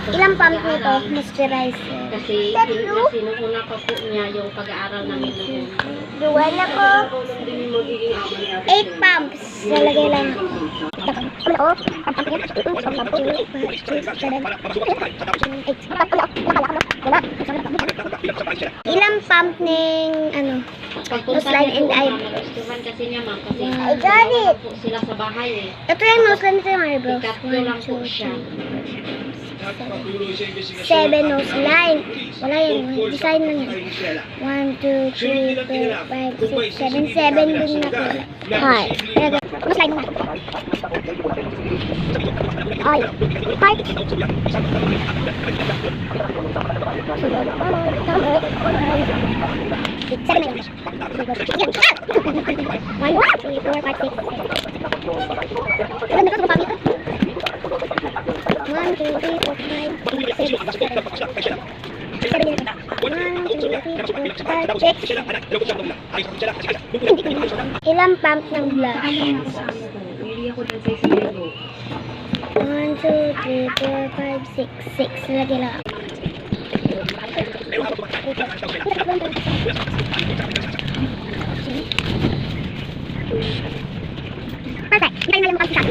Ilang pump nito? Moisturizer. Kasi sinuuna pa po niya yung pag-aaral namin noon. Duwan ako. 8 pumps. Lalagay lang. Ilang pump ng ano? Noseline and eye. Gustuhan kasi niya ma'am kasi I got it. po sila sa bahay eh. Ito yung noseline sa Maribel. Ikatlo lang po siya. 7 noseline. Wala yan. Design lang yan. 1, 2, 3, 4, 5, 6, 7. 7 dun na po. Heart. Noseline na. Ay. Heart. Seven na yun. 1, 2, 3, 4, 5, 6, 7. Ganda ka sa pamilya. 1, 2, 3, 4, 5, 6, 7. 7 yun. 1, 2, 3, 4, 5, 6. Ilang pump ng blush? Hindi ako dyan sa isang 1, 2, 3, 4, 5, 6. 6. Lagi lang. Perfect. Hintayin na yung makasisa.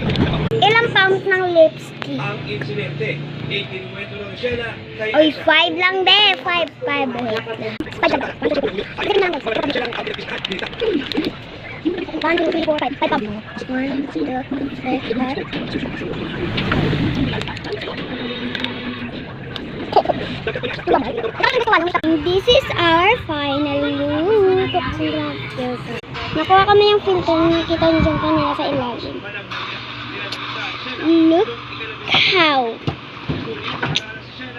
Ilang pump ng lipstick? Ang insidente, ikinuwento ng Sheila kay Oy, 5 lang be. 5. 5 lang. 5 lang. 1, 2, 3, 4, 5. 5 pump. 1, 2, 3, 4. This is our final look. Nakuha kami yung filter. Nakita nyo dyan kanina sa ilalim. Look how.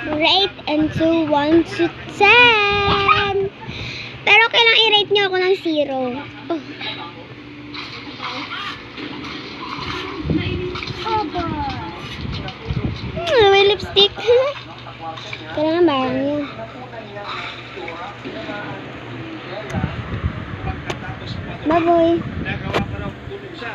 Rate into 1 to 10. Pero kailang i-rate nyo ako ng 0. May lipstick. Kailangan barang yun. Baboy. nagawa pa ng tulong siya.